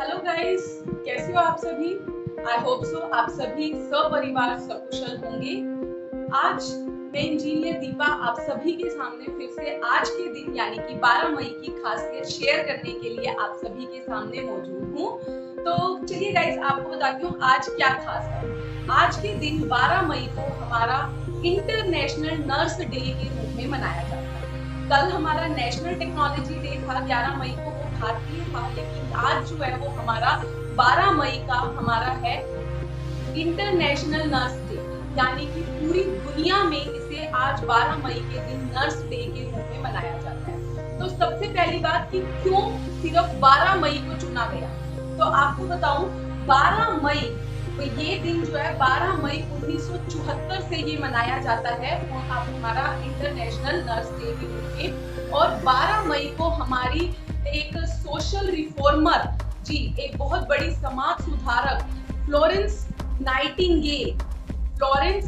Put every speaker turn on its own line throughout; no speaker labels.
Hello guys, कैसे हो आप सभी। आई होप सो आप सभी सपरिवार सकुशल होंगे। आज मैं इंजीनियर दीपा आप सभी के सामने फिर से आज के दिन यानी कि 12 मई की खासियत शेयर करने के लिए आप सभी के सामने मौजूद हूँ। तो चलिए गाइस, आपको बताती हूँ आज क्या खास है। आज के दिन 12 मई को हमारा इंटरनेशनल नर्स डे के रूप में मनाया जाता है। कल हमारा नेशनल टेक्नोलॉजी डे था, 11 मई को वो भारतीय था, लेकिन आज जो है वो हमारा 12 मई का हमारा है इंटरनेशनल नर्स डे, यानी कि पूरी दुनिया में इसे आज 12 मई के दिन नर्स डे के रूप में मनाया जाता है। तो सबसे पहली बात कि क्यों सिर्फ 12 मई को चुना गया, तो आपको बताऊं 12 मई तो ये दिन जो है 12 मई 1974 से ये मनाया जाता है और अब हमारा इंटरनेशनल नर्स डे के रूप में। और 12 मई को हमारी एक सोशल रिफॉर्मर जी, एक बहुत बड़ी समाज सुधारक फ्लोरेंस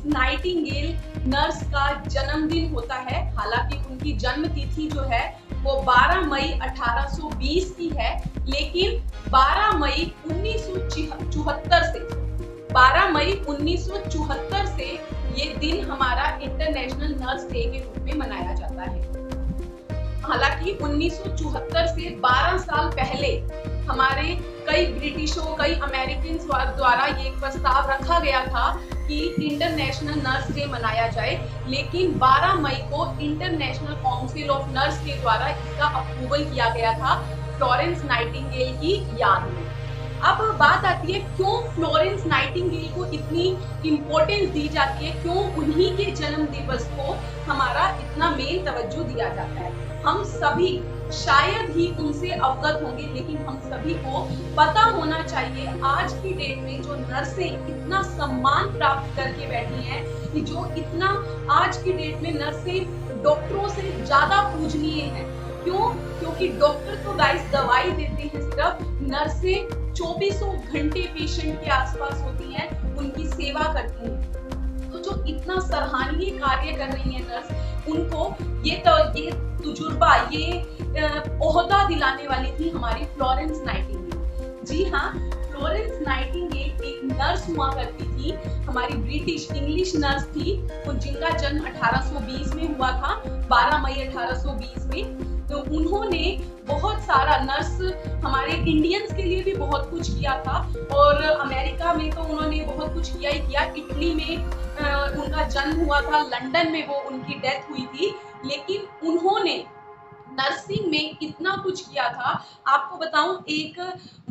नाइटिंगेल नर्स का जन्मदिन होता है। हालांकि उनकी जन्म तिथि जो है वो 12 मई 1820 की है, लेकिन 12 मई 1974 से ये दिन हमारा इंटरनेशनल नर्स डे के रूप में मनाया जाता है। हालांकि 1974 से 12 साल पहले हमारे कई ब्रिटिशों कई अमेरिकन द्वारा ये प्रस्ताव रखा गया था कि इंटरनेशनल नर्स डे मनाया जाए, लेकिन 12 मई को इंटरनेशनल काउंसिल ऑफ नर्स के द्वारा इसका अप्रूवल किया गया था फ्लोरेंस नाइटिंगेल की याद में। अब बात आती है क्यों फ्लोरेंस नाइटिंगेल को इतनी इम्पोर्टेंस दी जाती है, क्यों उन्हीं के जन्म दिवस को हमारा इतना मेन तवज्जो दिया जाता है। हम सभी शायद ही उनसे अवगत होंगे, लेकिन हम सभी को पता होना चाहिए आज की डेट में जो नर्सें इतना सम्मान प्राप्त करके बैठी हैं, कि जो इतना आज की डेट में नर्सें डॉक्टरों से ज्यादा पूजनीय हैं। क्यों? क्योंकि डॉक्टर तो गाइस दवाई देते हैं सिर्फ, नर्सें 24 घंटे पेशेंट के आसपास होती हैं, उनकी सेवा करती हैं। तो जो इतना सराहनीय कार्य कर रही है नर्स, उनको ये तजुर्बा ये ओहदा दिलाने वाली थी हमारी फ्लोरेंस नाइटिंगेल। जी हाँ, फ्लोरेंस नाइटिंगेल एक नर्स हुआ करती थी, हमारी ब्रिटिश इंग्लिश नर्स थी, जिनका जन्म 1820 में हुआ था, 12 मई 1820 में। तो उन्होंने बहुत सारा नर्स हमारे इंडियंस के लिए भी बहुत कुछ किया था, और अमेरिका में तो उन्होंने बहुत कुछ किया ही किया। इटली में उनका जन्म हुआ था, लंदन में वो उनकी डेथ हुई थी, लेकिन उन्होंने नर्सिंग में इतना कुछ किया था। आपको बताऊं, एक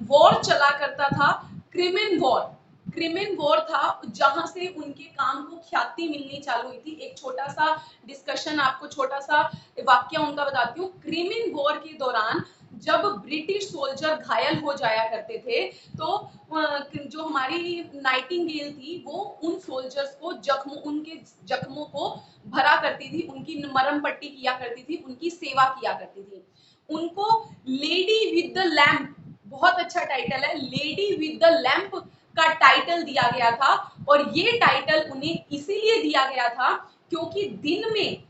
वॉर चला करता था, क्रिमेन वॉर था, जहां से उनके काम को ख्याति मिलनी चालू हुई थी। एक छोटा सा डिस्कशन, आपको छोटा सा वाक्य उनका बताती हूँ। क्रिमेन वॉर के दौरान जब ब्रिटिश सोल्जर घायल हो जाया करते थे, तो जो हमारी नाइटिंगेल थी वो उन सोल्जर्स को उनके जख्मों को भरा करती थी, उनकी मरहम पट्टी किया करती थी, उनकी सेवा किया करती थी। उनको लेडी विद द लैंप, बहुत अच्छा टाइटल है, लेडी विद द लैंप का टाइटल दिया गया था। और ये टाइटल उन्हें इसीलिए दिया गया था क्योंकि दिन में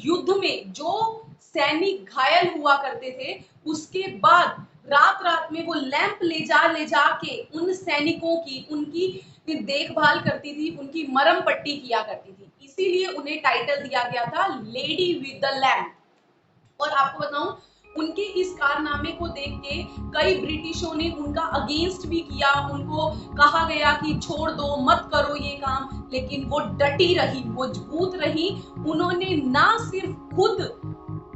युद्ध में जो सैनिक घायल हुआ करते थे, उसके बाद रात में वो लैंप ले जा के उन सैनिकों की उनकी देखभाल करती थी, उनकी मरहम पट्टी किया करती थी, इसीलिए उन्हें टाइटल दिया गया था लेडी विद द लैंप। और आपको बताऊं, उनके इस कारनामे को देख के कई ब्रिटिशों ने उनका अगेंस्ट भी किया, उनको कहा गया कि छोड़ दो, मत करो ये काम, लेकिन वो डटी रही, मजबूत रही। उन्होंने ना सिर्फ खुद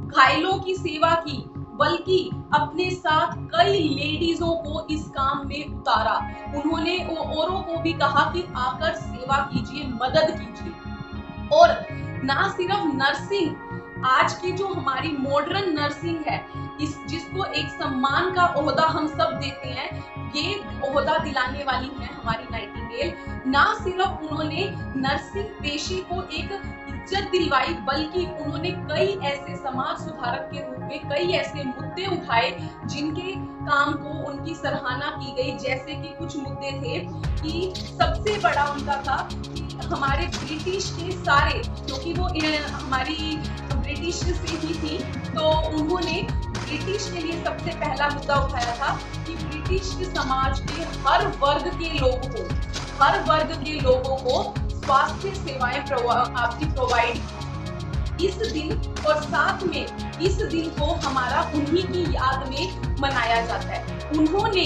घायलों की सेवा की, बल्कि अपने साथ कई लेडीजों को इस काम में उतारा। उन्होंने औरों को भी कहा कि आकर सेवा कीजिए, मदद कीजिए। और ना सिर्फ नर्सिंग, आज की जो हमारी मॉडर्न नर्सिंग है, जिसको एक सम्मान का ओहदा हम सब देते हैं, ये ओहदा दिलाने वाली है हमारी नाइटिंगेल। ना सिर्फ उन्होंने नर्सिंग पेशे को एक इज्जत दिलवाई, बल्कि उन्होंने कई ऐसे समाज सुधारक के रूप में कई ऐसे मुद्दे उठाए जिनके काम को उनकी सराहना की गई। जैसे कि कुछ मुद्दे थे कि सबसे बड़ा उनका था कि हमारे ब्रिटिश के सारे, क्योंकि वो हमारी ब्रिटिश से ही थी, तो उन्होंने ब्रिटिश के लिए सबसे पहला मुद्दा उठाया था कि ब्रिटिश समाज के हर वर्ग के लोगों को स्वास्थ्य सेवाएं आपकी प्रोवाइड इस दिन, और साथ में इस दिन को हमारा उन्हीं की याद में मनाया जाता है। उन्होंने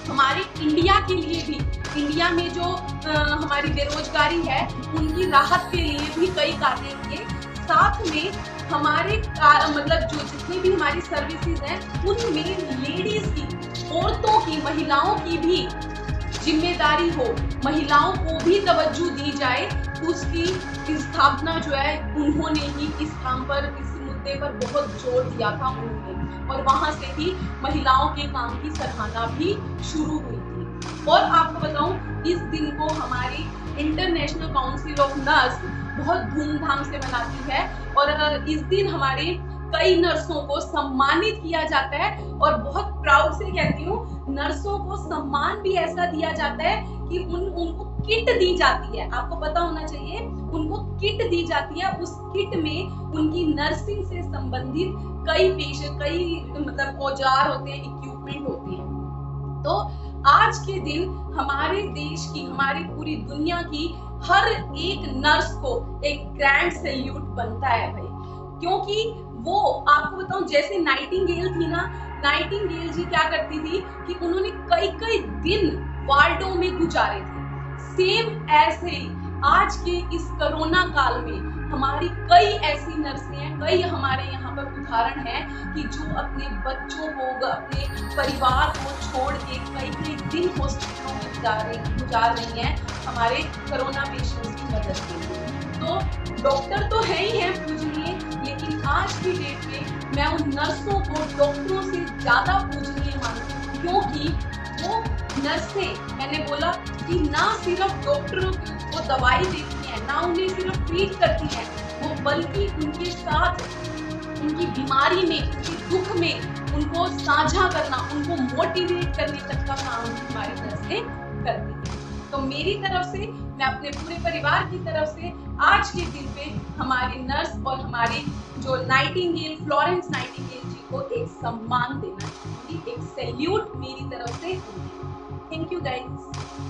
हमारे इंडिया के लिए भी, इंडिया में जो हमारी बेरोजगारी है उनकी राहत के लिए भी कई कार्य किए। साथ में हमारे मतलब जो जितनी भी हमारी सर्विसेज हैं उनमें लेडीज की, औरतों की, महिलाओं की भी जिम्मेदारी हो, महिलाओं को भी तवज्जो दी जाए, उसकी स्थापना जो है उन्होंने ही इस काम पर, इस मुद्दे पर बहुत जोर दिया था उन्होंने, और वहां से ही महिलाओं के काम की सराहना भी शुरू हुई थी। और आपको बताऊं, इस दिन को हमारी इंटरनेशनल काउंसिल ऑफ नर्स बहुत धूमधाम से मनाती है, और इस दिन हमारे कई नर्सों को सम्मानित किया जाता है, और बहुत प्राउड से कहती हूँ, नर्सों को सम्मान भी ऐसा दिया जाता है कि उनको किट दी जाती है। आपको पता होना चाहिए, उनको किट दी जाती है। उस किट में उनकी नर्सिंग से संबंधित कई मतलब औजार होते हैं, इक्विपमेंट होते हैं। तो आज के दिन हमारे देश की, हमारी पूरी दुनिया की हर एक नर्स को एक ग्रैंड सैल्यूट बनता है भाई, क्योंकि वो, आपको बताऊं, जैसे नाइटिंगेल थी ना, नाइटिंगेल जी क्या करती थी कि उन्होंने कई दिन वार्डों में गुजारे थे। सेम ऐसे ही आज के इस कोरोना काल में हमारी कई ऐसी नर्सें हैं, कई हमारे यहाँ पर उदाहरण हैं कि जो अपने बच्चों को, अपने परिवार को छोड़ के कई दिन हॉस्पिटलों में गुजार रही हैं हमारे कोरोना पेशेंट्स की मदद के लिए। तो डॉक्टर तो है ही हैं पूजनीय, लेकिन आज की डेट में मैं उन नर्सों को डॉक्टरों से ज्यादा पूजनीय मानती हूँ, क्योंकि वो नर्सें, मैंने बोला कि ना सिर्फ डॉक्टरों को दवाई देती हैं, ना उन्हें सिर्फ ट्रीट करती हैं, वो बल्कि उनके साथ उनकी बीमारी में, उनके दुख में उनको साझा करना, उनको मोटिवेट करने तक का काम हमारी नर्सें करती हैं। तो मेरी तरफ से, मैं अपने पूरे परिवार की तरफ से आज के दिन पे हमारी नर्स और हमारी जो नाइटिंगेल, फ्लोरेंस नाइटिंगेल जी को एक सम्मान देना चाहूंगी, एक सैल्यूट मेरी तरफ से। Thank you guys.